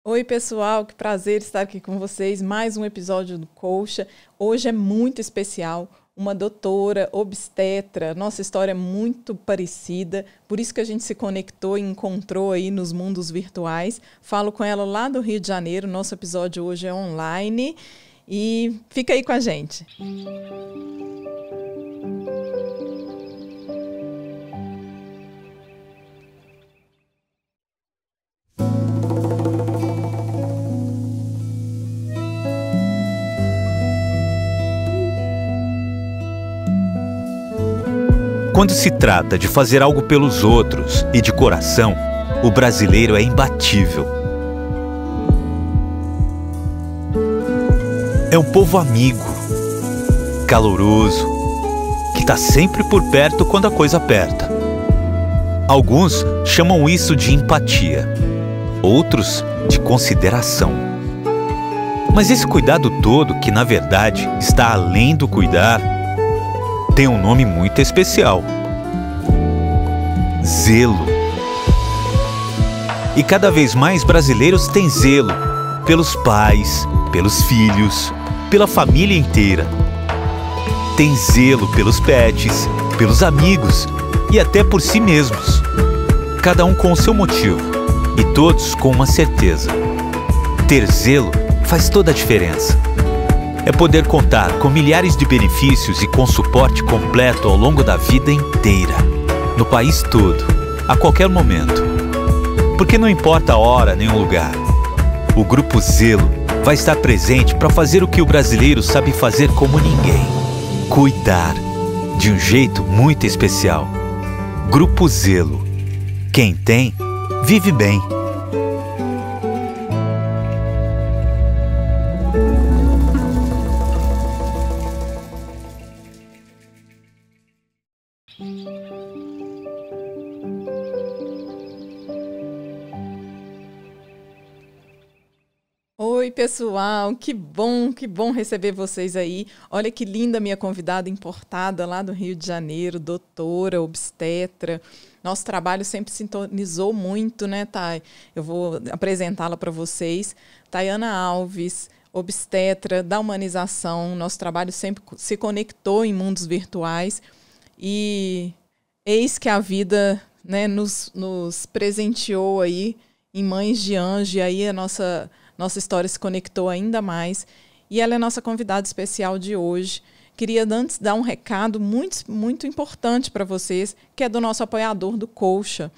Oi, pessoal, que prazer estar aqui com vocês. Mais um episódio do Colcha. Hoje é muito especial. Uma doutora obstetra. Nossa história é muito parecida, por isso que a gente se conectou e encontrou aí nos mundos virtuais. Falo com ela lá do Rio de Janeiro. Nosso episódio hoje é online e fica aí com a gente. Quando se trata de fazer algo pelos outros e de coração, o brasileiro é imbatível. É um povo amigo, caloroso, que está sempre por perto quando a coisa aperta. Alguns chamam isso de empatia, outros de consideração. Mas esse cuidado todo, que na verdade está além do cuidar, tem um nome muito especial: zelo. E cada vez mais brasileiros têm zelo pelos pais, pelos filhos, pela família inteira. Tem zelo pelos pets, pelos amigos e até por si mesmos. Cada um com o seu motivo e todos com uma certeza: ter zelo faz toda a diferença. É poder contar com milhares de benefícios e com suporte completo ao longo da vida inteira, no país todo, a qualquer momento. Porque não importa a hora nem o lugar, o Grupo Zelo vai estar presente para fazer o que o brasileiro sabe fazer como ninguém: cuidar, de um jeito muito especial. Grupo Zelo. Quem tem, vive bem. Oi, pessoal, que bom receber vocês aí. Olha que linda minha convidada importada lá do Rio de Janeiro, doutora, obstetra. Nosso trabalho sempre sintonizou muito, né, Thay? Eu vou apresentá-la para vocês. Tayana Alves, obstetra da humanização. Nosso trabalho sempre se conectou em mundos virtuais e eis que a vida, né, nos presenteou aí em Mães de Anjo, e aí a nossa história se conectou ainda mais. E ela é nossa convidada especial de hoje. Queria antes dar um recado muito importante para vocês, que é do nosso apoiador do Colcha.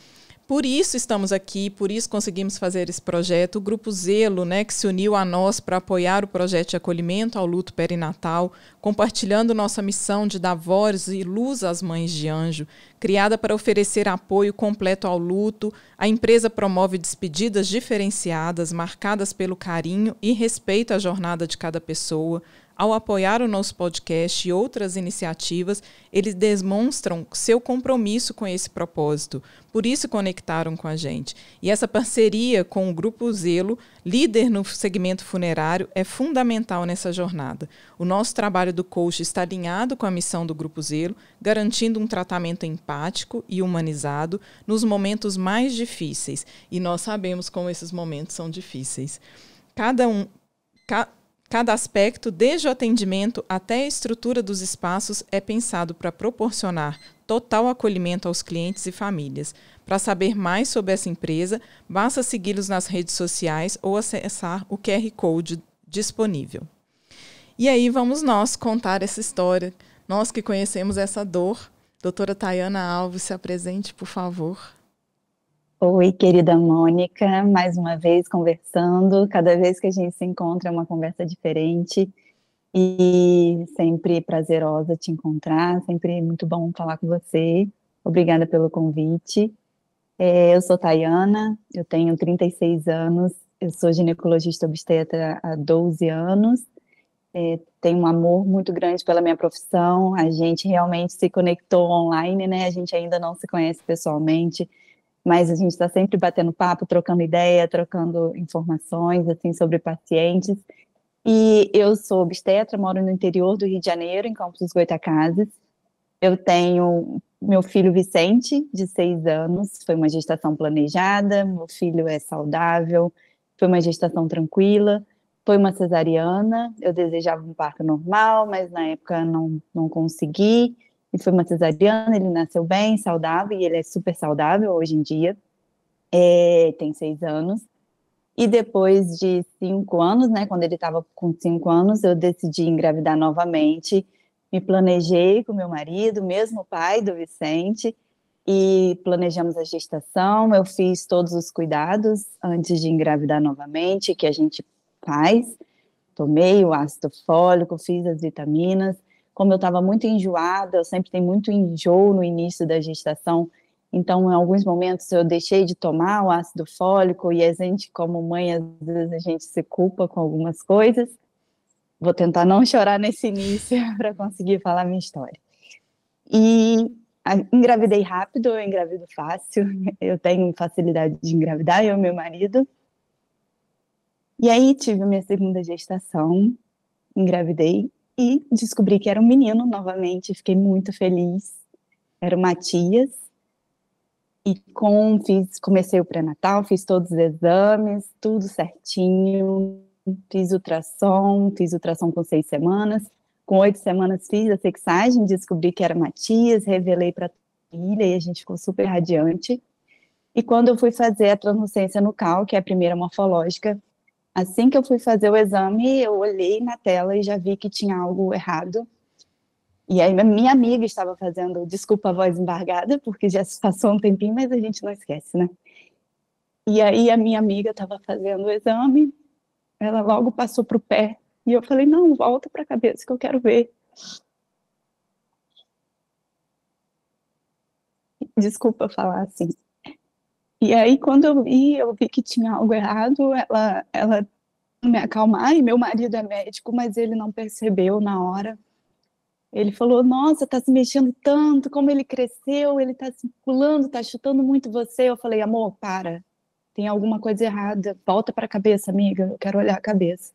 Por isso estamos aqui, por isso conseguimos fazer esse projeto. O Grupo Zelo, né, que se uniu a nós para apoiar o projeto de acolhimento ao luto perinatal, compartilhando nossa missão de dar voz e luz às mães de anjo. Criada para oferecer apoio completo ao luto, a empresa promove despedidas diferenciadas, marcadas pelo carinho e respeito à jornada de cada pessoa. Ao apoiar o nosso podcast e outras iniciativas, eles demonstram seu compromisso com esse propósito. Por isso conectaram com a gente. E essa parceria com o Grupo Zelo, líder no segmento funerário, é fundamental nessa jornada. O nosso trabalho do coach está alinhado com a missão do Grupo Zelo, garantindo um tratamento empático e humanizado nos momentos mais difíceis. E nós sabemos como esses momentos são difíceis. Cada aspecto, desde o atendimento até a estrutura dos espaços, é pensado para proporcionar total acolhimento aos clientes e famílias. Para saber mais sobre essa empresa, basta segui-los nas redes sociais ou acessar o QR Code disponível. E aí vamos nós contar essa história. Nós que conhecemos essa dor. Doutora Tayana Alves, se apresente, por favor. Oi, querida Mônica, mais uma vez conversando. Cada vez que a gente se encontra é uma conversa diferente e sempre prazerosa te encontrar, sempre muito bom falar com você. Obrigada pelo convite. Eu sou Tayana, eu tenho 36 anos, eu sou ginecologista obstetra há 12 anos, tenho um amor muito grande pela minha profissão. A gente realmente se conectou online, né? A gente ainda não se conhece pessoalmente, mas a gente está sempre batendo papo, trocando ideia, trocando informações, assim, sobre pacientes. E eu sou obstetra, moro no interior do Rio de Janeiro, em Campos dos Goytacazes. Eu tenho meu filho Vicente, de 6 anos, foi uma gestação planejada, meu filho é saudável, Foi uma gestação tranquila, foi uma cesariana, eu desejava um parto normal, mas na época não consegui, e foi uma cesariana, ele nasceu bem, saudável, e ele é super saudável hoje em dia, tem 6 anos, e depois de 5 anos, né, quando ele estava com 5 anos, eu decidi engravidar novamente, me planejei com meu marido, mesmo pai do Vicente, e planejamos a gestação, eu fiz todos os cuidados antes de engravidar novamente, que a gente faz, tomei o ácido fólico, fiz as vitaminas, como eu estava muito enjoada, eu sempre tenho muito enjoo no início da gestação, então em alguns momentos eu deixei de tomar o ácido fólico, e a gente, como mãe, às vezes a gente se culpa com algumas coisas, vou tentar não chorar nesse início para conseguir falar minha história. E engravidei rápido, eu engravido fácil, eu tenho facilidade de engravidar, eu e meu marido. E aí tive minha segunda gestação, engravidei e descobri que era um menino novamente, fiquei muito feliz. Era o Matias. E comecei o pré-natal, fiz todos os exames, tudo certinho, fiz ultrassom com 6 semanas. Com 8 semanas fiz a sexagem, descobri que era Matias, revelei para a família e a gente ficou super radiante. E quando eu fui fazer a translucência nucal, que é a primeira morfológica, assim que eu fui fazer o exame, eu olhei na tela e já vi que tinha algo errado. E aí minha amiga estava fazendo, desculpa a voz embargada, porque já se passou um tempinho, mas a gente não esquece, né? E aí a minha amiga estava fazendo o exame, ela logo passou para o pé, e eu falei, não, volta para a cabeça que eu quero ver. Desculpa falar assim. E aí, quando eu vi que tinha algo errado, ela me acalmar, e meu marido é médico, mas ele não percebeu na hora. Ele falou, nossa, tá se mexendo tanto, como ele cresceu, ele tá circulando, tá chutando muito você. Eu falei, amor, para, tem alguma coisa errada, volta para a cabeça, amiga, eu quero olhar a cabeça.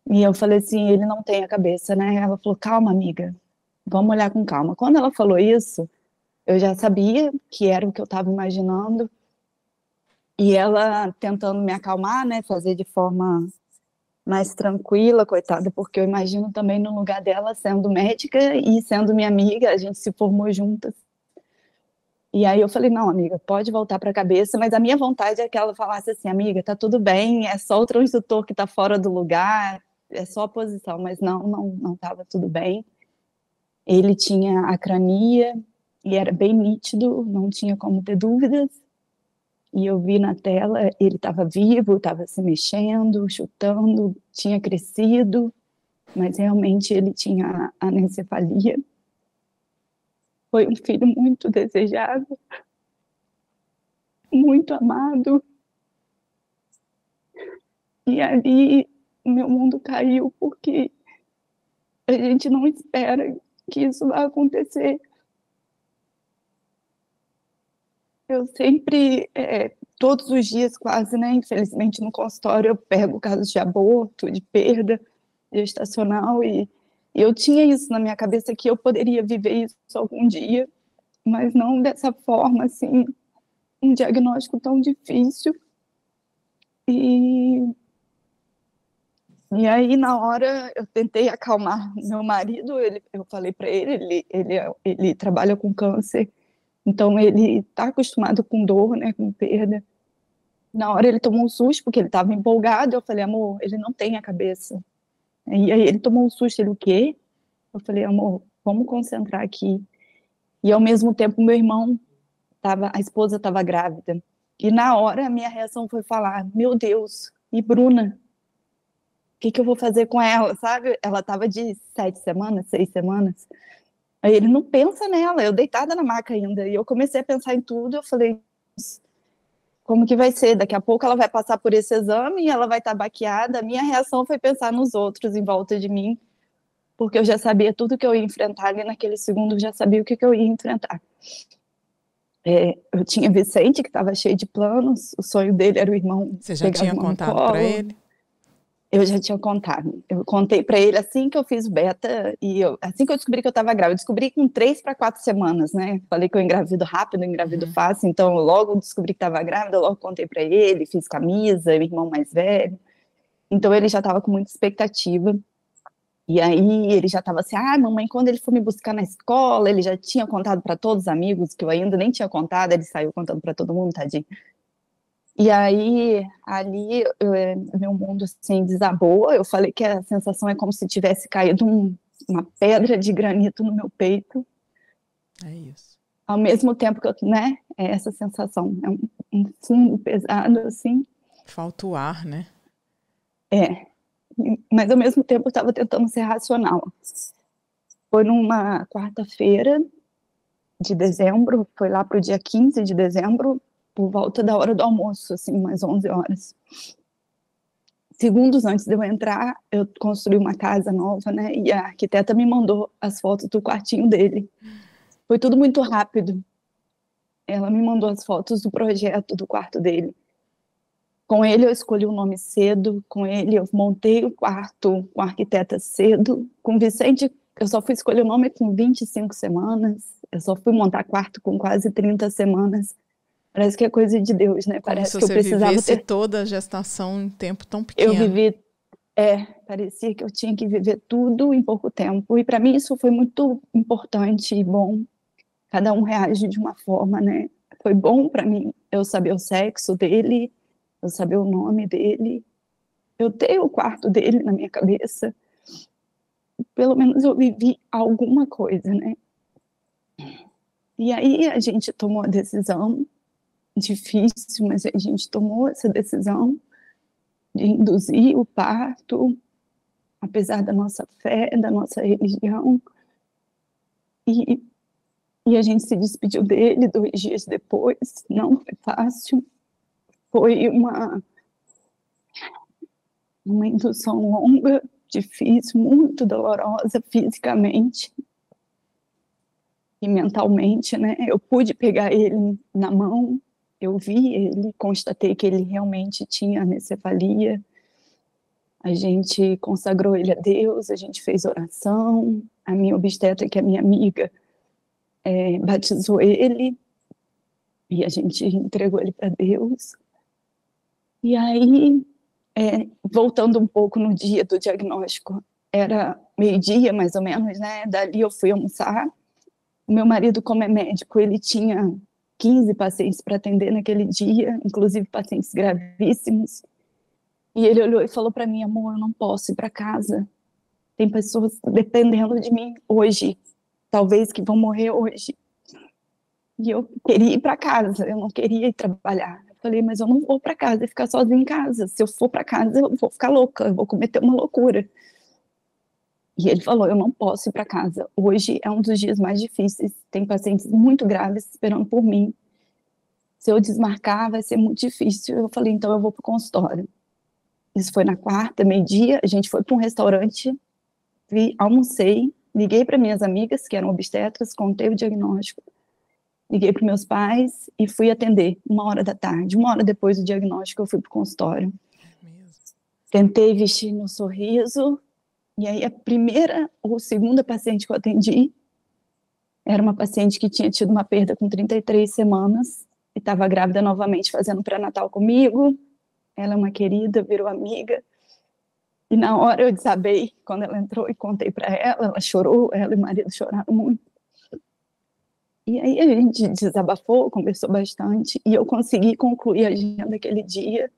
E eu falei assim, ele não tem a cabeça, né? Ela falou, calma, amiga, vamos olhar com calma. Quando ela falou isso, eu já sabia que era o que eu estava imaginando, e ela tentando me acalmar, né, fazer de forma mais tranquila, coitada, porque eu imagino também no lugar dela, sendo médica e sendo minha amiga, a gente se formou juntas. E aí eu falei, não, amiga, pode voltar para a cabeça, mas a minha vontade é que ela falasse assim, amiga, tá tudo bem, é só o transdutor que tá fora do lugar, é só a posição, mas não estava tudo bem. Ele tinha acrania e era bem nítido, não tinha como ter dúvidas. E eu vi na tela, ele estava vivo, estava se mexendo, chutando, tinha crescido, mas realmente ele tinha anencefalia. Foi um filho muito desejado, muito amado. E ali o meu mundo caiu, porque a gente não espera que isso vá acontecer. Eu sempre, todos os dias quase, né, infelizmente no consultório eu pego casos de aborto, de perda gestacional, e eu tinha isso na minha cabeça, que eu poderia viver isso algum dia, mas não dessa forma, assim, um diagnóstico tão difícil. E aí, na hora, eu tentei acalmar meu marido, eu falei para ele trabalha com câncer, então ele está acostumado com dor, né, com perda. Na hora ele tomou um susto, porque ele estava empolgado, eu falei, amor, ele não tem a cabeça. E aí ele tomou um susto, ele, o quê? Eu falei, amor, vamos concentrar aqui. E ao mesmo tempo, meu irmão, a esposa estava grávida. E na hora, a minha reação foi falar, meu Deus, e Bruna? O que eu vou fazer com ela, sabe? Ela estava de 7 semanas, 6 semanas. Aí ele, não pensa nela, eu deitada na maca ainda. E eu comecei a pensar em tudo, eu falei, como que vai ser? Daqui a pouco ela vai passar por esse exame e ela vai estar baqueada. A minha reação foi pensar nos outros em volta de mim, porque eu já sabia tudo que eu ia enfrentar ali naquele segundo, eu já sabia o que eu ia enfrentar. Eu tinha Vicente, que estava cheio de planos, o sonho dele era o irmão. Você já tinha contado para ele? Eu já tinha contado. Eu contei para ele assim que eu fiz o beta e assim que eu descobri que eu estava grávida. Eu descobri com 3 para 4 semanas, né? Falei que eu engravido rápido, engravido fácil. Então, logo eu descobri que estava grávida, eu logo contei para ele, fiz camisa, meu irmão mais velho. Então, ele já estava com muita expectativa. E aí, ele já estava assim: ah, mamãe, quando ele for me buscar na escola, ele já tinha contado para todos os amigos, que eu ainda nem tinha contado, ele saiu contando para todo mundo, tadinho. E aí, ali, meu mundo, assim, desabou. Eu falei que a sensação é como se tivesse caído uma pedra de granito no meu peito. É isso. Ao mesmo tempo que eu, né, é essa sensação. É um fundo pesado, assim. Falta o ar, né? É. Mas, ao mesmo tempo, eu estava tentando ser racional. Foi numa quarta-feira de dezembro, foi lá para o dia 15 de dezembro, por volta da hora do almoço, assim, umas 11 horas. Segundos antes de eu entrar, eu construí uma casa nova, né? E a arquiteta me mandou as fotos do quartinho dele. Foi tudo muito rápido. Ela me mandou as fotos do projeto do quarto dele. Com ele eu escolhi o nome cedo, com ele eu montei o quarto com a arquiteta cedo. Com o Vicente eu só fui escolher o nome com 25 semanas. Eu só fui montar quarto com quase 30 semanas. Parece que é coisa de Deus, né? Como Parece se que eu você precisava vivesse ter... toda a gestação em tempo tão pequeno. Eu vivi... parecia que eu tinha que viver tudo em pouco tempo. E para mim isso foi muito importante e bom. Cada um reage de uma forma, né? Foi bom para mim eu saber o sexo dele, eu saber o nome dele, eu ter o quarto dele na minha cabeça. Pelo menos eu vivi alguma coisa, né? E aí a gente tomou a decisão, difícil, mas a gente tomou essa decisão de induzir o parto, apesar da nossa fé, da nossa religião. E a gente se despediu dele 2 dias depois. Não foi fácil. Foi uma indução longa, difícil, muito dolorosa fisicamente e mentalmente, né? Eu pude pegar ele na mão, eu vi ele, constatei que ele realmente tinha anencefalia. A gente consagrou ele a Deus, a gente fez oração. A minha obstetra, que é minha amiga, batizou ele e a gente entregou ele para Deus. E aí, voltando um pouco no dia do diagnóstico, era meio-dia, mais ou menos, né? Dali eu fui almoçar. O meu marido, como é médico, ele tinha 15 pacientes para atender naquele dia, inclusive pacientes gravíssimos. E ele olhou e falou para mim: amor, eu não posso ir para casa. Tem pessoas dependendo de mim hoje, talvez que vão morrer hoje. E eu queria ir para casa, eu não queria ir trabalhar. Eu falei: mas eu não vou para casa e ficar sozinha em casa. Se eu for para casa, eu vou ficar louca, eu vou cometer uma loucura. E ele falou: eu não posso ir para casa. Hoje é um dos dias mais difíceis. Tem pacientes muito graves esperando por mim. Se eu desmarcar, vai ser muito difícil. Eu falei: então eu vou para o consultório. Isso foi na quarta, meio-dia. A gente foi para um restaurante, almocei, liguei para minhas amigas, que eram obstetras, contei o diagnóstico. Liguei para meus pais e fui atender 1h da tarde. 1 hora depois do diagnóstico, eu fui para o consultório. Tentei vestir meu sorriso. E aí a primeira ou segunda paciente que eu atendi era uma paciente que tinha tido uma perda com 33 semanas e estava grávida novamente, fazendo pré-natal comigo. Ela é uma querida, virou amiga. E na hora eu desabei, quando ela entrou e contei para ela, ela chorou, ela e o marido choraram muito. E aí a gente desabafou, conversou bastante, e eu consegui concluir a agenda daquele dia.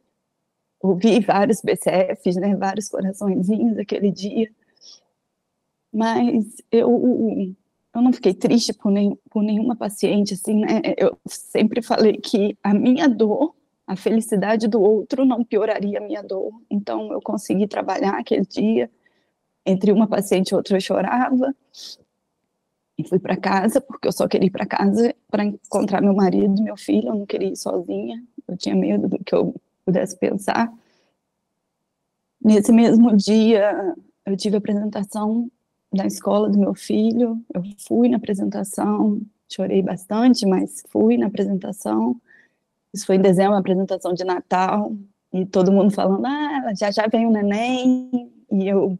Ouvi vários BCFs, né, vários coraçõezinhos aquele dia. Mas eu não fiquei triste por nenhuma paciente, assim, né? Eu sempre falei que a minha dor, a felicidade do outro não pioraria a minha dor. Então eu consegui trabalhar aquele dia. Entre uma paciente e outra eu chorava. E fui para casa, porque eu só queria ir para casa para encontrar meu marido, meu filho. Eu não queria ir sozinha. Eu tinha medo do que eu pudesse pensar. Nesse mesmo dia, eu tive a apresentação da escola do meu filho. Eu fui na apresentação, chorei bastante, mas fui na apresentação. Isso foi em dezembro, a apresentação de Natal. E todo mundo falando, já já vem o neném, e eu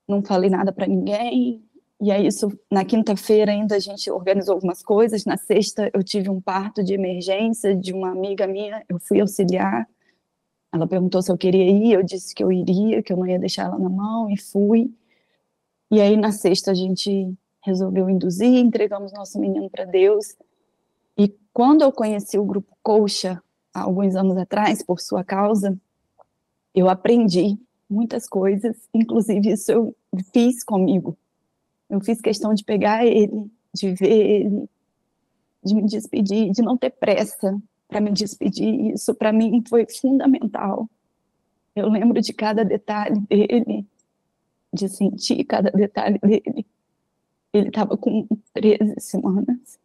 não falei nada para ninguém. E aí, na quinta-feira ainda a gente organizou algumas coisas, na sexta eu tive um parto de emergência de uma amiga minha, eu fui auxiliar, ela perguntou se eu queria ir, eu disse que eu iria, que eu não ia deixar ela na mão, e fui. E aí na sexta a gente resolveu induzir, entregamos nosso menino para Deus. E quando eu conheci o Grupo Colcha, há alguns anos atrás, por sua causa, eu aprendi muitas coisas, inclusive isso eu fiz comigo. Eu fiz questão de pegar ele, de ver ele, de me despedir, de não ter pressa para me despedir. Isso para mim foi fundamental. Eu lembro de cada detalhe dele, de sentir cada detalhe dele. Ele estava com 13 semanas.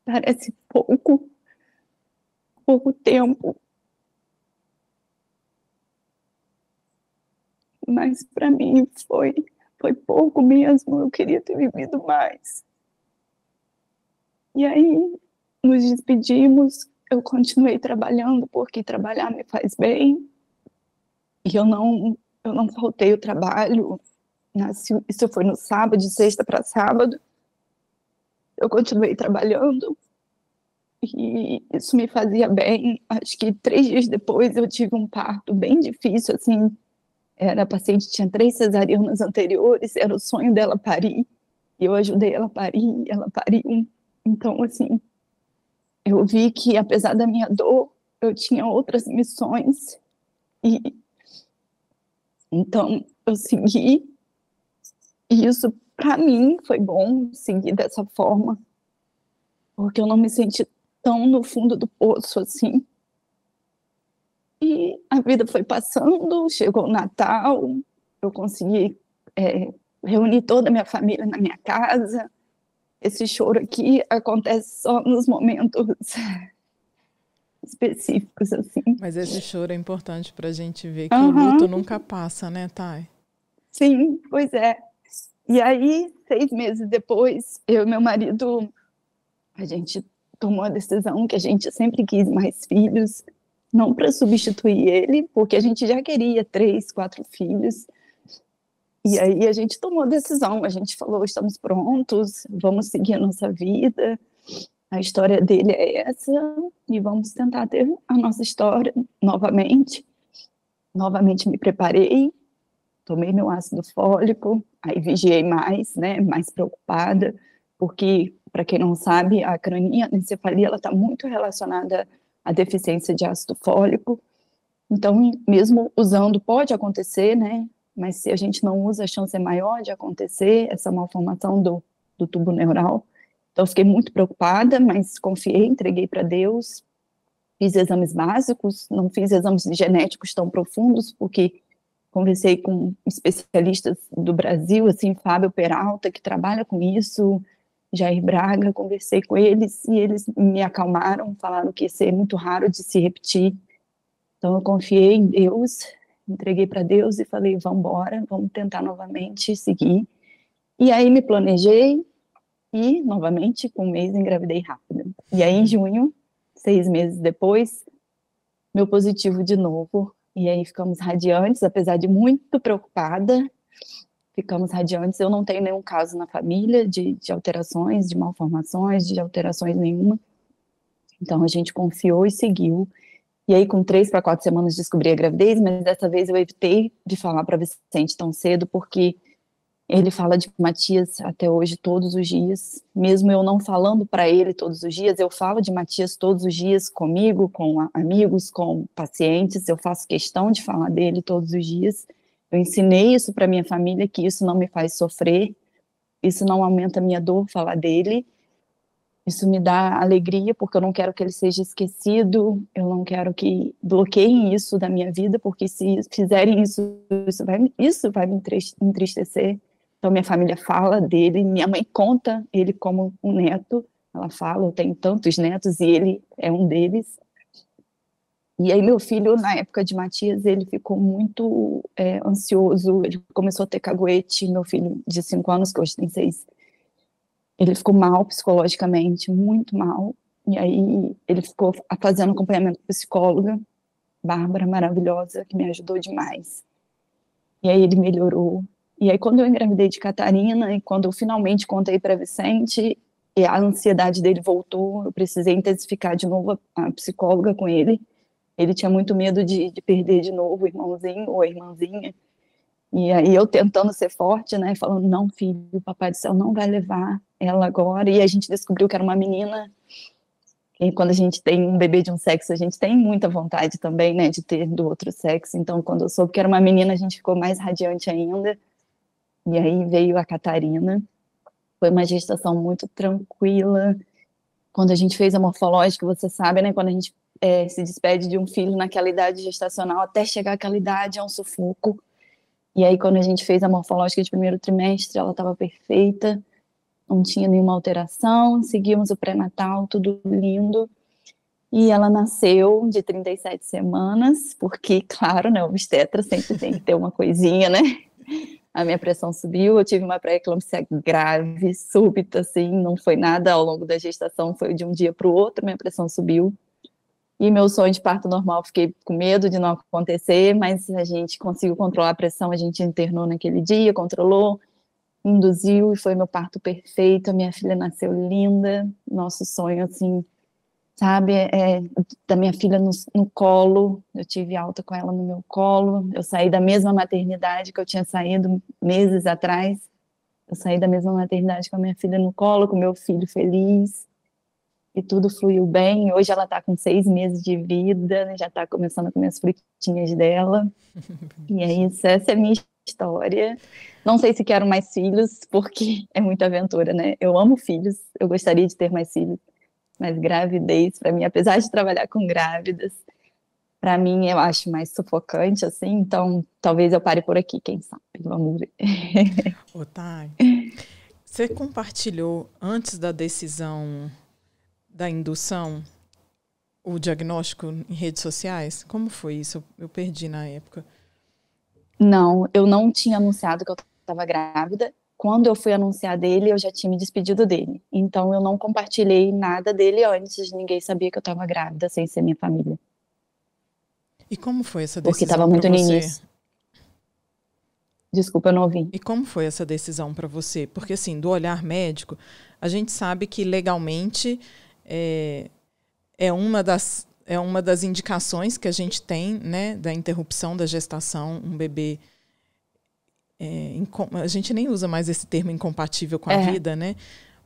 Parece pouco tempo. Mas para mim foi pouco mesmo, eu queria ter vivido mais. E aí nos despedimos, eu continuei trabalhando, porque trabalhar me faz bem, e eu não faltei o trabalho, isso foi no sábado, de sexta para sábado, eu continuei trabalhando, e isso me fazia bem. Acho que 3 dias depois eu tive um parto bem difícil, assim, a paciente tinha 3 cesarianas anteriores, era o sonho dela parir, e eu ajudei ela a parir. Então, assim, eu vi que, apesar da minha dor, eu tinha outras missões, e então eu segui, e isso, para mim, foi bom, seguir dessa forma, porque eu não me senti tão no fundo do poço, assim. E a vida foi passando, chegou o Natal, eu consegui reunir toda a minha família na minha casa. Esse choro aqui acontece só nos momentos específicos, assim. Mas esse choro é importante para a gente ver que o luto nunca passa, né, Thay? Sim, pois é. E aí, 6 meses depois, eu e meu marido, a gente tomou a decisão que a gente sempre quis mais filhos, não para substituir ele, porque a gente já queria 3, 4 filhos. E aí a gente tomou a decisão, a gente falou, estamos prontos, vamos seguir a nossa vida, a história dele é essa, e vamos tentar ter a nossa história novamente. Novamente me preparei, tomei meu ácido fólico, aí vigiei mais, né, mais preocupada, porque, para quem não sabe, a cranianencefalia, ela está muito relacionada à deficiência de ácido fólico. Então, mesmo usando, pode acontecer, né, mas se a gente não usa, a chance é maior de acontecer essa malformação do tubo neural. Então, fiquei muito preocupada, mas confiei, entreguei para Deus, fiz exames básicos, não fiz exames genéticos tão profundos, porque conversei com especialistas do Brasil, assim, Fábio Peralta, que trabalha com isso, Jair Braga, conversei com eles, e eles me acalmaram, falaram que ia ser muito raro de se repetir. Então, eu confiei em Deus, entreguei para Deus e falei, vamos embora, vamos tentar novamente seguir. E aí me planejei e, novamente, com 1 mês, engravidei rápido. E aí, em junho, 6 meses depois, meu positivo de novo. E aí ficamos radiantes, apesar de muito preocupada, ficamos radiantes. Eu não tenho nenhum caso na família de alterações, de malformações, de alterações nenhuma. Então, a gente confiou e seguiu. E aí, com 3 para 4 semanas, descobri a gravidez, mas dessa vez eu evitei de falar para Vicente tão cedo, porque ele fala de Matias até hoje todos os dias. Mesmo eu não falando para ele todos os dias, eu falo de Matias todos os dias comigo, com amigos, com pacientes. Eu faço questão de falar dele todos os dias. Eu ensinei isso para minha família, que isso não me faz sofrer, isso não aumenta a minha dor falar dele. Isso me dá alegria, porque eu não quero que ele seja esquecido, eu não quero que bloqueiem isso da minha vida, porque se fizerem isso, isso vai me entristecer. Então, minha família fala dele, minha mãe conta ele como um neto, ela fala, eu tenho tantos netos e ele é um deles. E aí, meu filho, na época de Matias, ele ficou muito ansioso, ele começou a ter caguete, meu filho de 5 anos, que hoje tem 6, ele ficou mal psicologicamente, muito mal, e aí ele ficou fazendo acompanhamento com psicóloga, Bárbara maravilhosa, que me ajudou demais. E aí ele melhorou. E aí quando eu engravidei de Catarina, e quando eu finalmente contei para Vicente, e a ansiedade dele voltou, eu precisei intensificar de novo a psicóloga com ele. Ele tinha muito medo de perder de novo o irmãozinho ou a irmãzinha. E aí eu tentando ser forte, né, falando, não, filho, o Papai do Céu não vai levar ela agora. E a gente descobriu que era uma menina. E quando a gente tem um bebê de um sexo, a gente tem muita vontade também, né, de ter do outro sexo. Então, quando eu soube que era uma menina, a gente ficou mais radiante ainda. E aí veio a Catarina. Foi uma gestação muito tranquila. Quando a gente fez a morfológica, você sabe, né, quando a gente se despede de um filho naquela idade gestacional, até chegar àquela idade é um sufoco. E aí, quando a gente fez a morfológica de primeiro trimestre, ela estava perfeita, não tinha nenhuma alteração, seguimos o pré-natal, tudo lindo. E ela nasceu de 37 semanas, porque, claro, né, o obstetra sempre tem que ter uma coisinha, né? A minha pressão subiu, eu tive uma pré-eclâmpsia grave, súbita, assim, não foi nada ao longo da gestação, foi de um dia para o outro, minha pressão subiu. E meu sonho de parto normal, fiquei com medo de não acontecer, mas a gente conseguiu controlar a pressão, a gente internou naquele dia, controlou, induziu, e foi meu parto perfeito, a minha filha nasceu linda, nosso sonho, assim, sabe, da minha filha no colo, eu tive alta com ela no meu colo, eu saí da mesma maternidade que eu tinha saído meses atrás, eu saí da mesma maternidade com a minha filha no colo, com meu filho feliz, e tudo fluiu bem. Hoje ela está com 6 meses de vida, né, já está começando a comer as frutinhas dela, e é isso, essa é a minha história. Não sei se quero mais filhos, porque é muita aventura, né, eu amo filhos, eu gostaria de ter mais filhos, mas gravidez, para mim, apesar de trabalhar com grávidas, para mim eu acho mais sufocante, assim, então talvez eu pare por aqui, quem sabe, vamos ver. Ô, Thay, você compartilhou antes da decisão da indução o diagnóstico em redes sociais? Como foi isso? Eu perdi na época. Não, eu não tinha anunciado que eu estava grávida. Quando eu fui anunciar dele, eu já tinha me despedido dele. Então, eu não compartilhei nada dele antes. Ninguém sabia que eu estava grávida, sem ser minha família. E como foi essa Porque decisão estava muito para no você? início. Desculpa, eu não ouvi. E como foi essa decisão para você? Porque, assim, do olhar médico, a gente sabe que legalmente é uma das indicações que a gente tem, né, da interrupção da gestação, um bebê... a gente nem usa mais esse termo incompatível com a vida, né?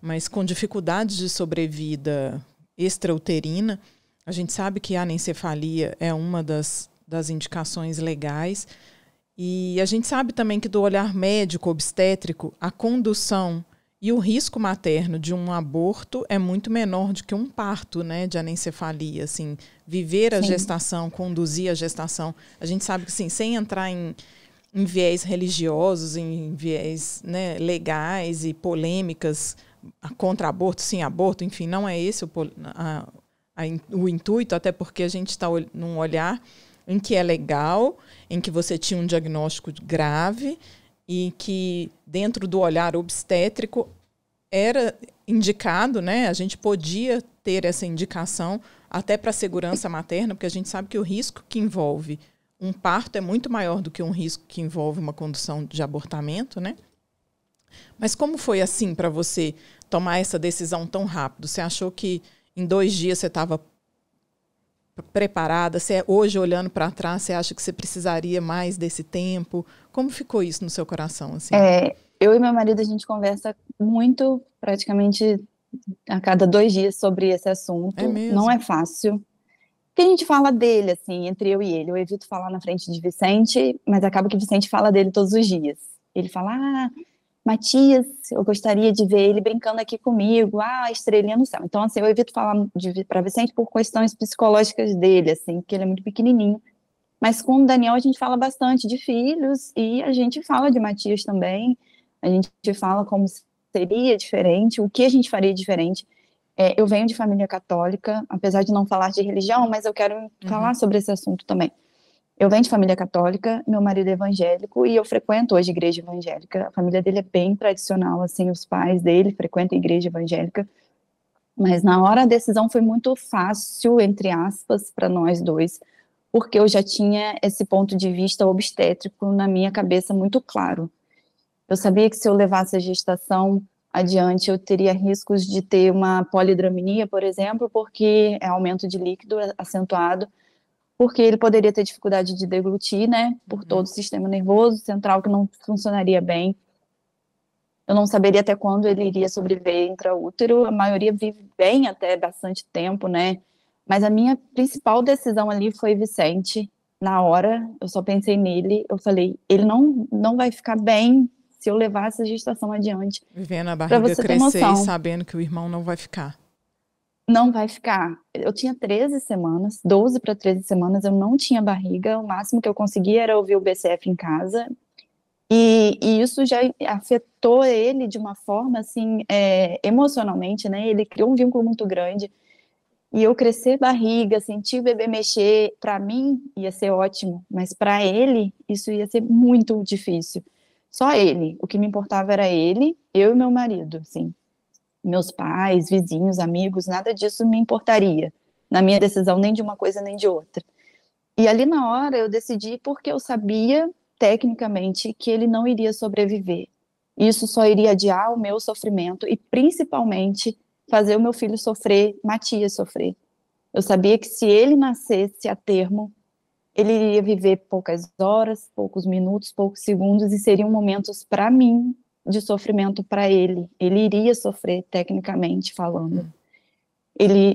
Mas com dificuldades de sobrevida extrauterina, a gente sabe que a anencefalia é uma das indicações legais. E a gente sabe também que do olhar médico obstétrico, a condução e o risco materno de um aborto é muito menor do que um parto, né, de anencefalia. Assim, viver a gestação, conduzir a gestação. A gente sabe que, assim, sem entrar em viés religiosos, em viés, né, legais e polêmicas contra aborto, sim, aborto, enfim, não é esse o intuito, até porque a gente está num olhar em que é legal, em que você tinha um diagnóstico grave e que dentro do olhar obstétrico era indicado, né, a gente podia ter essa indicação até para a segurança materna, porque a gente sabe que o risco que envolve um parto é muito maior do que um risco que envolve uma condução de abortamento, né? Mas como foi assim para você tomar essa decisão tão rápido? Você achou que em 2 dias você estava preparada? Hoje, olhando para trás, você acha que você precisaria mais desse tempo? Como ficou isso no seu coração? Assim? Eu e meu marido, a gente conversa muito, praticamente a cada 2 dias sobre esse assunto. É mesmo? Não é fácil. Porque a gente fala dele, assim, entre eu e ele. Eu evito falar na frente de Vicente, mas acaba que Vicente fala dele todos os dias. Ele fala, Matias, eu gostaria de ver ele brincando aqui comigo, estrelinha no céu. Então, assim, eu evito falar para Vicente por questões psicológicas dele, assim, porque ele é muito pequenininho. Mas com o Daniel a gente fala bastante de filhos e a gente fala de Matias também. A gente fala como seria diferente, o que a gente faria diferente. Eu venho de família católica, apesar de não falar de religião, mas eu quero falar sobre esse assunto também. Eu venho de família católica, meu marido é evangélico e eu frequento hoje igreja evangélica. A família dele é bem tradicional, assim, os pais dele frequentam a igreja evangélica. Mas na hora a decisão foi muito fácil, entre aspas, para nós dois, porque eu já tinha esse ponto de vista obstétrico na minha cabeça muito claro. Eu sabia que se eu levasse a gestação adiante, eu teria riscos de ter uma polidramnia, por exemplo, porque é aumento de líquido acentuado, porque ele poderia ter dificuldade de deglutir, né, por todo o sistema nervoso central que não funcionaria bem. Eu não saberia até quando ele iria sobreviver intraútero, a maioria vive bem até bastante tempo, né, mas a minha principal decisão ali foi Vicente. Na hora, eu só pensei nele, eu falei, ele não vai ficar bem se eu levar essa gestação adiante. Vivendo a Pra barriga você ter crescer e noção. sabendo que o irmão não vai ficar. Não vai ficar. Eu tinha 13 semanas, 12 para 13 semanas, eu não tinha barriga, o máximo que eu conseguia era ouvir o BCF em casa, e isso já afetou ele de uma forma, assim, emocionalmente, né, ele criou um vínculo muito grande, e eu crescer barriga, sentir o bebê mexer, para mim ia ser ótimo, mas para ele isso ia ser muito difícil. Só ele, o que me importava era ele, eu e meu marido, assim. Meus pais, vizinhos, amigos, nada disso me importaria na minha decisão, nem de uma coisa nem de outra. E ali na hora eu decidi porque eu sabia, tecnicamente, que ele não iria sobreviver. Isso só iria adiar o meu sofrimento e, principalmente, fazer o meu filho sofrer, Matias sofrer. Eu sabia que se ele nascesse a termo, ele iria viver poucas horas, poucos minutos, poucos segundos, e seriam momentos para mim de sofrimento para ele. Ele iria sofrer, tecnicamente falando.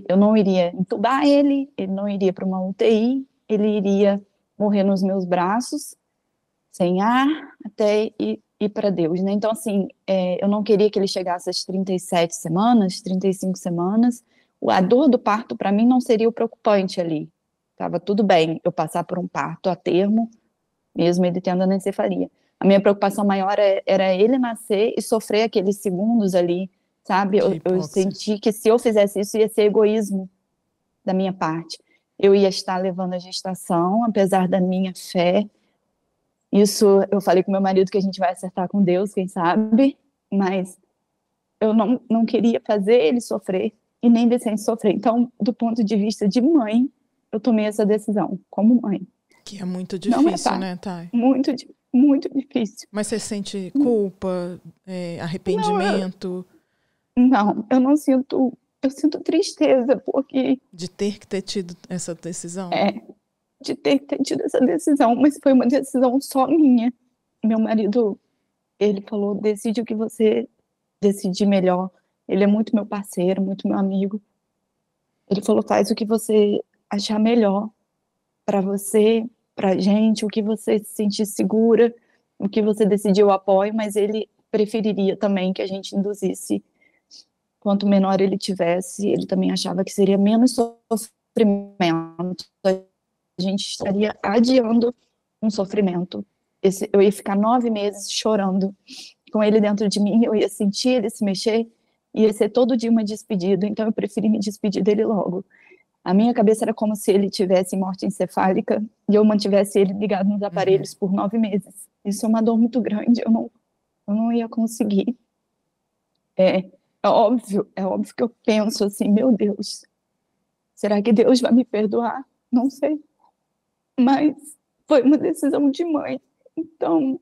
Eu não iria entubar ele não iria para uma UTI, ele iria morrer nos meus braços, sem ar, até ir para Deus, né? Então, assim, eu não queria que ele chegasse às 37 semanas, 35 semanas. A dor do parto, para mim, não seria o preocupante ali. Estava tudo bem eu passar por um parto a termo, mesmo ele tendo anencefalia. A minha preocupação maior era ele nascer e sofrer aqueles segundos ali, sabe? Eu senti que se eu fizesse isso, ia ser egoísmo da minha parte. Eu ia estar levando a gestação, apesar da minha fé. Isso, eu falei com meu marido que a gente vai acertar com Deus, quem sabe, mas eu não queria fazer ele sofrer e nem Vicente sofrer. Então, do ponto de vista de mãe, eu tomei essa decisão, como mãe. Que é muito difícil, né, Thay? Muito, muito difícil. Mas você sente culpa, arrependimento? Não, eu não sinto, eu sinto tristeza, porque... De ter que ter tido essa decisão? De ter tido essa decisão, mas foi uma decisão só minha. Meu marido, ele falou, decide o que você decidir melhor. Ele é muito meu parceiro, muito meu amigo. Ele falou, faz o que você achar melhor para você, pra gente, o que você se sentir segura, o que você decidir eu apoio, mas ele preferiria também que a gente induzisse. Quanto menor ele tivesse, ele também achava que seria menos sofrimento. A gente estaria adiando um sofrimento. Eu ia ficar 9 meses chorando com ele dentro de mim, eu ia sentir ele se mexer, ia ser todo dia uma despedida, então eu preferi me despedir dele logo. A minha cabeça era como se ele tivesse morte encefálica e eu mantivesse ele ligado nos aparelhos por 9 meses. Isso é uma dor muito grande, eu não ia conseguir. É óbvio que eu penso assim, meu Deus, será que Deus vai me perdoar? Não sei. Mas foi uma decisão de mãe, então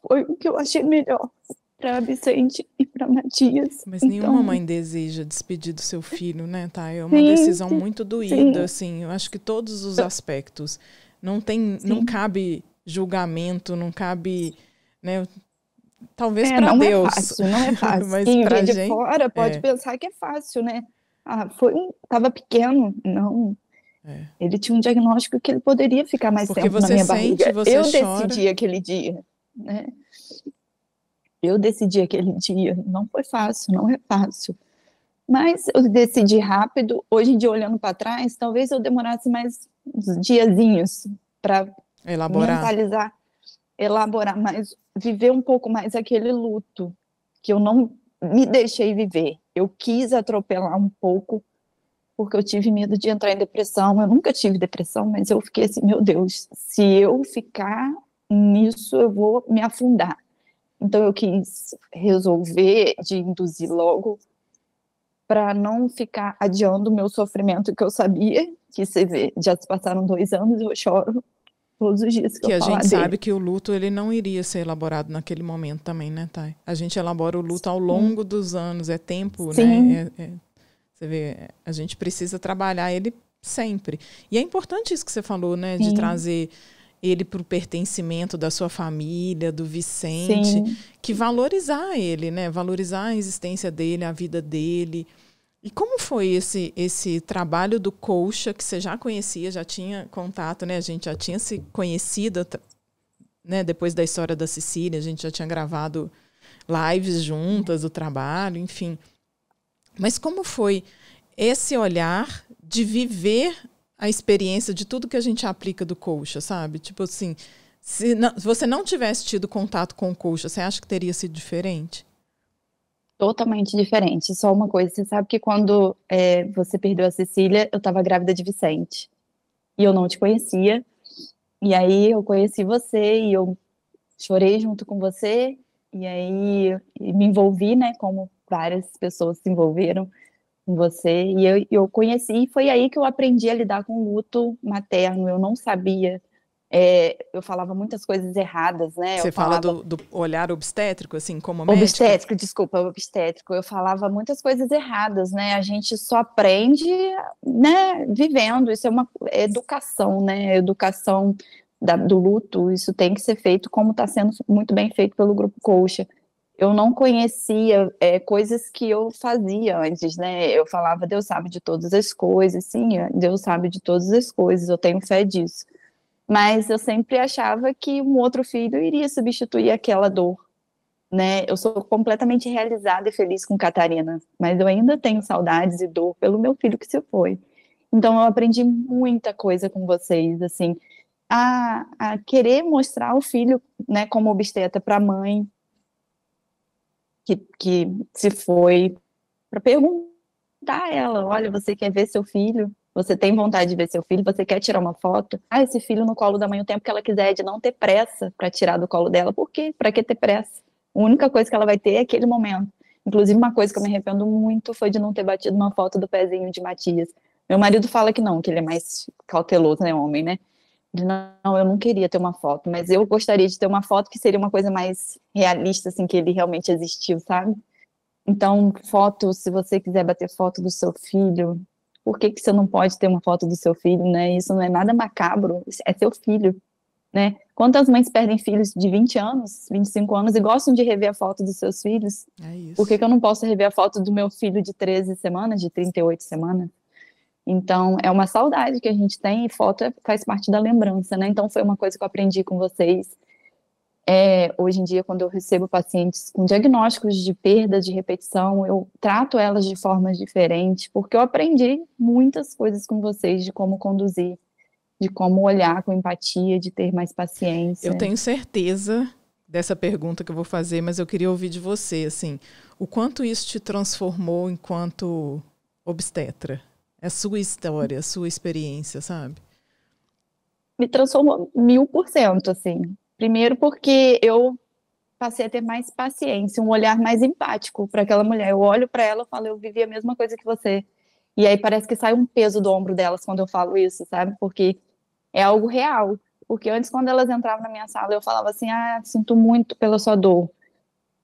foi o que eu achei melhor para Vicente e para Matias. Mas então, nenhuma mãe deseja despedir do seu filho, né, tá? É uma decisão muito doída, assim, eu acho que todos os aspectos. Não cabe julgamento, não cabe, né, talvez para Deus. Não é fácil. Mas quem pra vê de gente, fora pode pensar que é fácil, né? Tava pequeno, não. Ele tinha um diagnóstico que ele poderia ficar mais tempo na minha barriga. Eu decidi aquele dia, né? Eu decidi aquele dia. Não foi fácil, não é fácil. Mas eu decidi rápido. Hoje em dia, olhando para trás, talvez eu demorasse mais uns diazinhos para mentalizar, elaborar mais, viver um pouco mais aquele luto que eu não me deixei viver. Eu quis atropelar um pouco porque eu tive medo de entrar em depressão. Eu nunca tive depressão, mas eu fiquei assim, meu Deus, se eu ficar nisso, eu vou me afundar. Então eu quis resolver de induzir logo para não ficar adiando o meu sofrimento, que eu sabia que você vê, já se passaram 2 anos, eu choro todos os dias que Que eu a falar gente dele. sabe que o luto ele não iria ser elaborado naquele momento também, né, Thay? A gente elabora o luto ao longo dos anos, é tempo, Sim. né? Você vê, a gente precisa trabalhar ele sempre. E é importante isso que você falou, né? De Sim. trazer ele para o pertencimento da sua família, do Vicente, Sim. que valorizar ele, né? Valorizar a existência dele, a vida dele. E como foi esse trabalho do Colcha, que você já conhecia, já tinha contato, né? A gente já tinha se conhecido, né? Depois da história da Cecília, a gente já tinha gravado lives juntas, o trabalho, enfim. Mas como foi esse olhar de viver a experiência de tudo que a gente aplica do Colcha, sabe? Tipo assim, se você não tivesse tido contato com o Colcha, você acha que teria sido diferente? Totalmente diferente. Só uma coisa, você sabe que quando você perdeu a Cecília, eu estava grávida de Vicente. E eu não te conhecia. E aí eu conheci você e eu chorei junto com você. E aí me envolvi, né? Como várias pessoas se envolveram com você. E eu conheci, e foi aí que eu aprendi a lidar com o luto materno. Eu não sabia. Eu falava muitas coisas erradas, né? Você Eu fala falava do olhar obstétrico, assim, como médica? obstétrico, desculpa, obstétrico. Eu falava muitas coisas erradas, né? A gente só aprende, né, vivendo. Isso é uma educação, né? Educação do luto. Isso tem que ser feito como está sendo muito bem feito pelo Grupo Colcha. Eu não conhecia coisas que eu fazia antes, né? Eu falava, Deus sabe de todas as coisas. Sim, Deus sabe de todas as coisas. Eu tenho fé disso. Mas eu sempre achava que um outro filho iria substituir aquela dor, né? Eu sou completamente realizada e feliz com Catarina, mas eu ainda tenho saudades e dor pelo meu filho que se foi. Então eu aprendi muita coisa com vocês, assim, a querer mostrar o filho, né, como obstetra para a mãe que se foi, para perguntar a ela, olha, você quer ver seu filho? Você tem vontade de ver seu filho? Você quer tirar uma foto? Ah, esse filho no colo da mãe o tempo que ela quiser, de não ter pressa para tirar do colo dela. Por quê? Para que ter pressa? A única coisa que ela vai ter é aquele momento. Inclusive, uma coisa que eu me arrependo muito foi de não ter batido uma foto do pezinho de Matias. Meu marido fala que não, que ele é mais cauteloso, né, homem, né? Ele, não, eu não queria ter uma foto, mas eu gostaria de ter uma foto que seria uma coisa mais realista, assim, que ele realmente existiu, sabe? Então, foto, se você quiser bater foto do seu filho, por que que você não pode ter uma foto do seu filho, né? Isso não é nada macabro, é seu filho, né? Quantas mães perdem filhos de 20 anos, 25 anos e gostam de rever a foto dos seus filhos? É isso. Por que que eu não posso rever a foto do meu filho de 13 semanas, de 38 semanas? Então, é uma saudade que a gente tem e foto faz parte da lembrança, né? Então, foi uma coisa que eu aprendi com vocês. Hoje em dia, quando eu recebo pacientes com diagnósticos de perda de repetição, eu trato elas de formas diferentes, porque eu aprendi muitas coisas com vocês de como conduzir, de como olhar com empatia, de ter mais paciência. Eu tenho certeza dessa pergunta que eu vou fazer, mas eu queria ouvir de você, assim, o quanto isso te transformou enquanto obstetra? É a sua história, a sua experiência, sabe? Me transformou 1000%, assim. Primeiro porque eu passei a ter mais paciência, um olhar mais empático para aquela mulher. Eu olho para ela e falo, eu vivi a mesma coisa que você. E aí parece que sai um peso do ombro delas quando eu falo isso, sabe? Porque é algo real. Porque antes, quando elas entravam na minha sala, eu falava assim, sinto muito pela sua dor.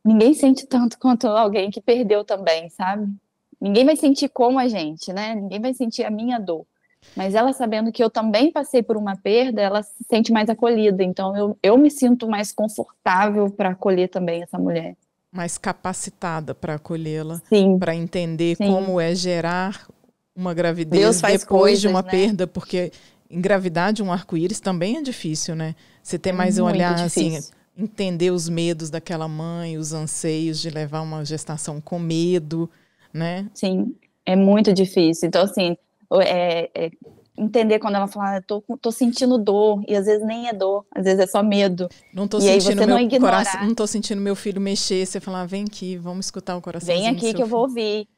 Ninguém sente tanto quanto alguém que perdeu também, sabe? Ninguém vai sentir como a gente, né? Ninguém vai sentir a minha dor. Mas ela sabendo que eu também passei por uma perda, ela se sente mais acolhida. Então, eu me sinto mais confortável para acolher também essa mulher. Mais capacitada para acolhê-la, Sim, para entender sim. como é gerar uma gravidez Deus faz depois coisas, de uma né? perda, porque engravidar de um arco-íris também é difícil, né? Você ter mais um Muito olhar, difícil. assim, entender os medos daquela mãe, os anseios de levar uma gestação com medo, né? Sim, é muito difícil. Então, assim, entender quando ela fala, tô sentindo dor, e às vezes nem é dor, às vezes é só medo. Não tô E aí sentindo você não meu ignorar. coração, não tô sentindo meu filho mexer. Você falar, vem aqui, vamos escutar o coraçãozinho Vem do aqui seu que eu vou filho. ouvir.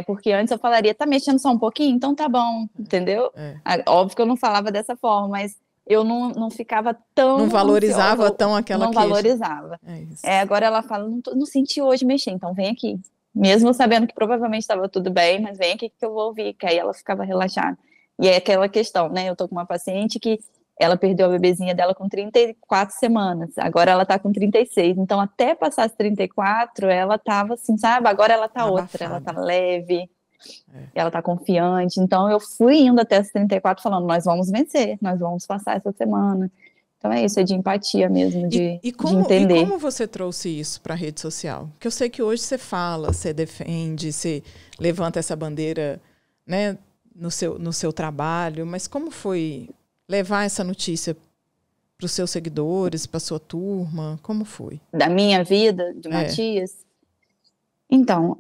Porque antes eu falaria, tá mexendo só um pouquinho? Então tá bom, entendeu? É. Óbvio que eu não falava dessa forma, mas eu não ficava tão Não valorizava ansiosa, tão aquela não queixa. valorizava. É isso. Agora ela fala, não senti hoje mexer, então vem aqui. Mesmo sabendo que provavelmente estava tudo bem, mas vem aqui que eu vou ouvir, que aí ela ficava relaxada. E é aquela questão, né? Eu tô com uma paciente que ela perdeu a bebezinha dela com 34 semanas, agora ela tá com 36. Então, até passar as 34, ela tava assim, sabe? Agora ela tá outra, ela tá leve, ela tá confiante. Então, eu fui indo até as 34 falando, nós vamos vencer, nós vamos passar essa semana. Então, é isso, é de empatia mesmo, de entender. E como você trouxe isso para a rede social? Porque eu sei que hoje você fala, você defende, você levanta essa bandeira, né, no seu trabalho, mas como foi levar essa notícia para os seus seguidores, para a sua turma? Como foi? Da minha vida, de Matias? Então,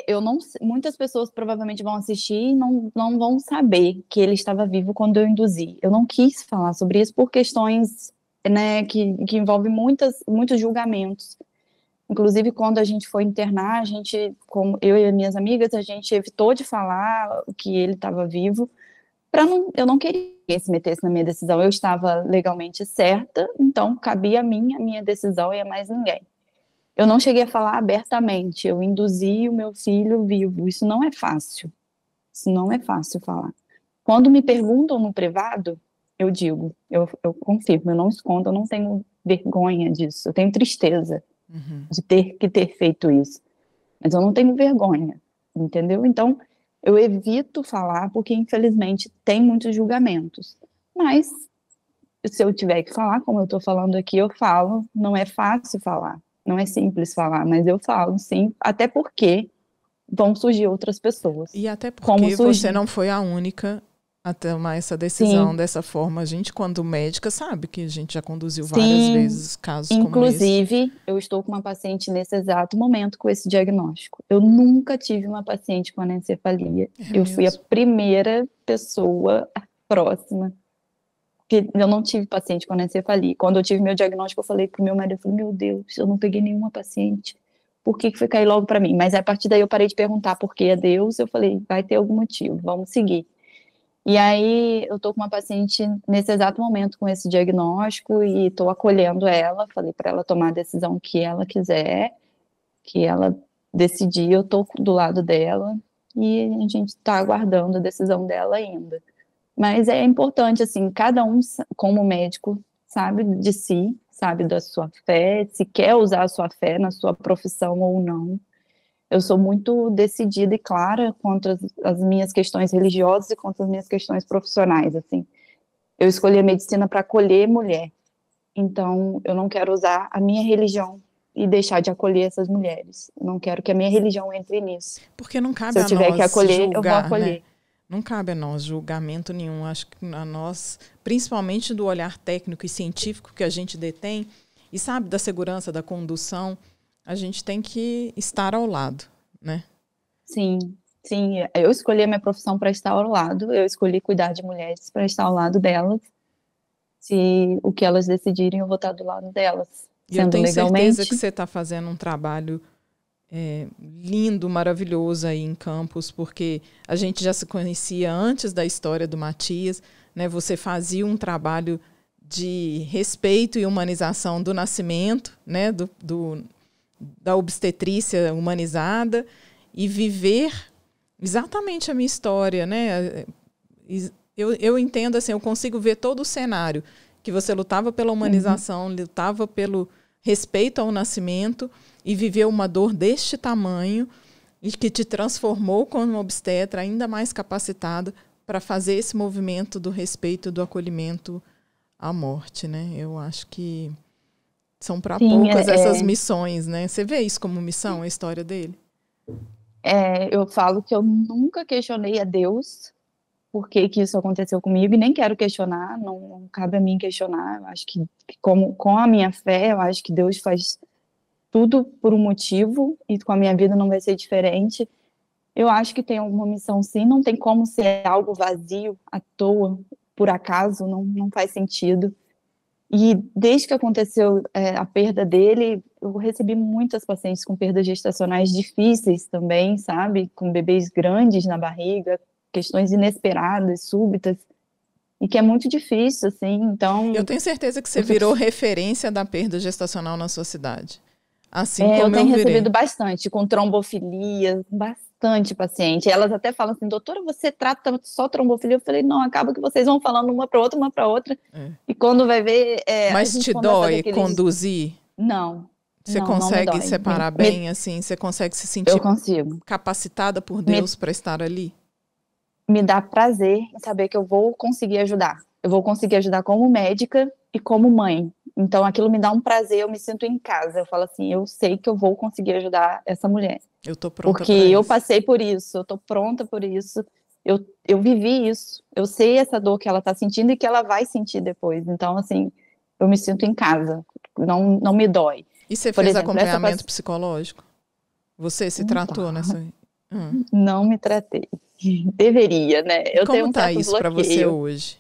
eu não, muitas pessoas provavelmente vão assistir e não vão saber que ele estava vivo quando eu induzi. Eu não quis falar sobre isso por questões, né, que envolvem muitos julgamentos. Inclusive, quando a gente foi internar, como eu e as minhas amigas, a gente evitou de falar que ele estava vivo, eu não queria que se metesse na minha decisão. Eu estava legalmente certa, então cabia a minha decisão e a mais ninguém. Eu não cheguei a falar abertamente, eu induzi o meu filho vivo. Isso não é fácil. Isso não é fácil falar. Quando me perguntam no privado, eu digo, eu confirmo, eu não escondo, eu não tenho vergonha disso. Eu tenho tristeza de ter feito isso. Mas eu não tenho vergonha, entendeu? Então, eu evito falar porque, infelizmente, tem muitos julgamentos. Mas, se eu tiver que falar, como eu estou falando aqui, eu falo. Não é fácil falar, não é simples falar, mas eu falo, sim. Até porque vão surgir outras pessoas. E até porque você não foi a única a tomar essa decisão dessa forma. A gente, quando médica, sabe que a gente já conduziu várias vezes casos como esse. Inclusive, eu estou com uma paciente nesse exato momento com esse diagnóstico. Eu nunca tive uma paciente com anencefalia. Eu fui a primeira pessoa próxima. Porque eu não tive paciente com anencefalia. Quando eu tive meu diagnóstico, eu falei pro meu marido, eu falei, meu Deus, eu não peguei nenhuma paciente. Por que foi cair logo para mim? Mas a partir daí eu parei de perguntar por que é Deus. Eu falei, vai ter algum motivo, vamos seguir. E aí, eu tô com uma paciente nesse exato momento com esse diagnóstico e tô acolhendo ela, falei para ela tomar a decisão que ela quiser, que ela decidir, eu tô do lado dela e a gente tá aguardando a decisão dela ainda. Mas é importante, assim, cada um, como médico, sabe de si, sabe da sua fé, se quer usar a sua fé na sua profissão ou não. Eu sou muito decidida e clara quanto às minhas questões religiosas e quanto às minhas questões profissionais, assim. Eu escolhi a medicina para acolher mulher. Então, eu não quero usar a minha religião e deixar de acolher essas mulheres. Eu não quero que a minha religião entre nisso. Porque não cabe Se eu tiver que acolher, julgar, eu vou acolher. Né? Não cabe a nós julgamento nenhum. Acho que a nós, principalmente do olhar técnico e científico que a gente detém, e sabe, da segurança, da condução, a gente tem que estar ao lado, né? Sim, sim. Eu escolhi a minha profissão para estar ao lado. Eu escolhi cuidar de mulheres para estar ao lado delas. Se o que elas decidirem, eu vou estar do lado delas. E eu tenho certeza que você está fazendo um trabalho lindo, maravilhoso aí em Campos, porque a gente já se conhecia antes da história do Matias, né? Você fazia um trabalho de respeito e humanização do nascimento, né? Da obstetrícia humanizada e viver exatamente a minha história, né? Eu entendo assim, eu consigo ver todo o cenário que você lutava pela humanização, lutava pelo respeito ao nascimento e viveu uma dor deste tamanho e que te transformou como obstetra ainda mais capacitada para fazer esse movimento do respeito, do acolhimento à morte, né? Eu acho que são para poucas essas missões, né? Você vê isso como missão, a história dele? Eu falo que eu nunca questionei a Deus por que isso aconteceu comigo e nem quero questionar, não cabe a mim questionar. Eu acho que com a minha fé, eu acho que Deus faz tudo por um motivo e com a minha vida não vai ser diferente. Eu acho que tem alguma missão sim, não tem como ser algo vazio, à toa, por acaso, não faz sentido. E desde que aconteceu a perda dele, eu recebi muitas pacientes com perdas gestacionais difíceis também, sabe? Com bebês grandes na barriga, questões inesperadas, súbitas, e que é muito difícil, assim, então... Eu tenho certeza que você virou referência da perda gestacional na sua cidade. Assim como eu tenho recebido bastante, com trombofilia, bastante paciente. Elas até falam assim, doutora, você trata só trombofilia? Eu falei, não, acaba que vocês vão falando uma para outra. E quando vai ver... Mas te dói conduzir? Não. Você consegue separar bem, assim? Você consegue se sentir capacitada por Deus para estar ali? Me dá prazer em saber que eu vou conseguir ajudar. Eu vou conseguir ajudar como médica e como mãe. Então, aquilo me dá um prazer, eu me sinto em casa. Eu falo assim, eu sei que eu vou conseguir ajudar essa mulher. Eu tô pronta porque eu passei por isso, eu tô pronta por isso. Eu vivi isso. Eu sei essa dor que ela tá sentindo e que ela vai sentir depois. Então, assim, eu me sinto em casa. Não me dói. E você fez acompanhamento psicológico? Você se tratou nessa... Não me tratei. Deveria, né? Eu tenho um tá isso para você hoje?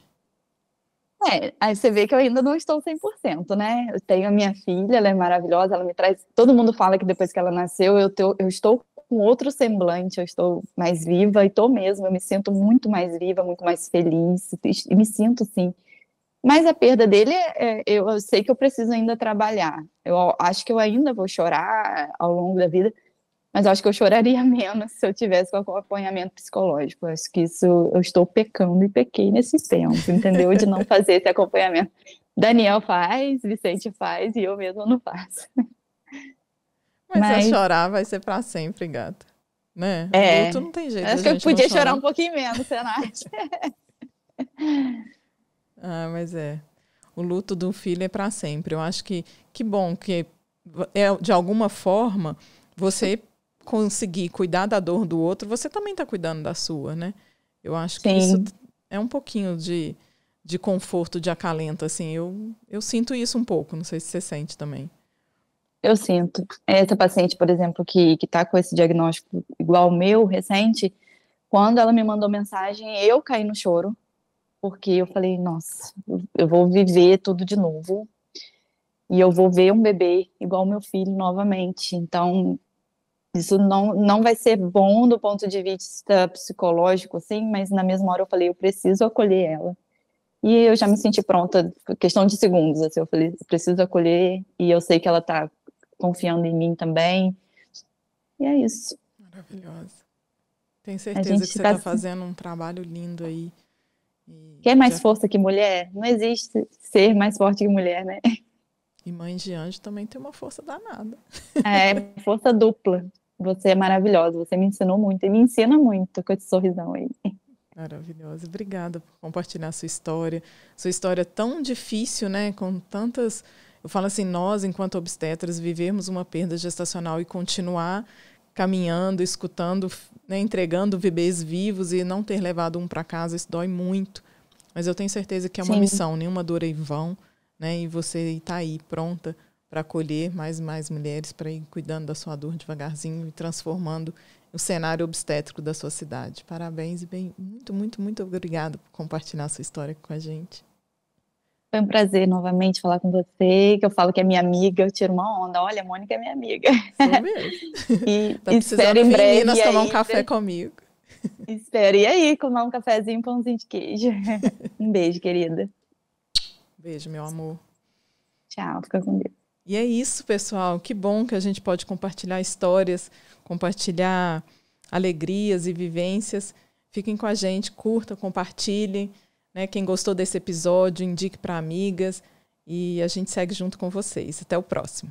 Aí você vê que eu ainda não estou 100%, né? Eu tenho a minha filha, ela é maravilhosa, ela me traz... Todo mundo fala que depois que ela nasceu, eu estou com outro semblante, eu estou mais viva, e estou mesmo, eu me sinto muito mais viva, muito mais feliz, e me sinto, sim. Mas a perda dele, eu sei que eu preciso ainda trabalhar. Eu acho que eu ainda vou chorar ao longo da vida, mas eu acho que eu choraria menos se eu tivesse com acompanhamento psicológico. Eu acho que isso eu estou pecando e pequei nesse tempo, entendeu? De não fazer esse acompanhamento. Daniel faz, Vicente faz e eu mesma não faço. Mas chorar vai ser para sempre, gata. Né? Luto não tem jeito. Acho que eu podia chorar um pouquinho menos, você não acha? Mas o luto do filho é para sempre. Eu acho que bom que de alguma forma você conseguir cuidar da dor do outro, você também está cuidando da sua, né? Eu acho que isso é um pouquinho de conforto, de acalento, assim. Eu sinto isso um pouco, não sei se você sente também. Eu sinto. Essa paciente, por exemplo, que está com esse diagnóstico igual ao meu, recente, quando ela me mandou mensagem, eu caí no choro, porque eu falei, nossa, eu vou viver tudo de novo, e eu vou ver um bebê igual ao meu filho novamente. Então, isso não vai ser bom do ponto de vista psicológico, assim, mas na mesma hora eu falei, eu preciso acolher ela. E eu já me senti pronta, questão de segundos, assim, eu falei, eu preciso acolher, e eu sei que ela tá confiando em mim também. E é isso. Maravilhosa. Tenho certeza que você tá fazendo um trabalho lindo aí. Quer mais força que mulher? Não existe ser mais forte que mulher, né? E mãe de anjo também tem uma força danada. Força dupla. Você é maravilhosa, você me ensinou muito e me ensina muito com esse sorrisão aí. Maravilhosa. Obrigada por compartilhar sua história. Sua história tão difícil, né? Com tantas... Eu falo assim, nós, enquanto obstetras, vivemos uma perda gestacional e continuar caminhando, escutando, né, entregando bebês vivos e não ter levado um para casa, isso dói muito. Mas eu tenho certeza que é uma missão, nenhuma dor é em vão, né? E você está aí pronta para acolher mais mulheres, para ir cuidando da sua dor devagarzinho e transformando o cenário obstétrico da sua cidade. Parabéns e muito obrigada por compartilhar sua história com a gente. Foi um prazer novamente falar com você, que eu falo que é minha amiga, eu tiro uma onda. Olha, a Mônica é minha amiga. Sou mesmo. E tá precisando em breve Minas tomar um café comigo. Espero. E aí, comer um cafezinho, pãozinho de queijo. Um beijo, querida. Beijo, meu amor. Tchau, fica com Deus. E é isso, pessoal. Que bom que a gente pode compartilhar histórias, compartilhar alegrias e vivências. Fiquem com a gente, curta, compartilhem. Né? Quem gostou desse episódio, indique para amigas. E a gente segue junto com vocês. Até o próximo.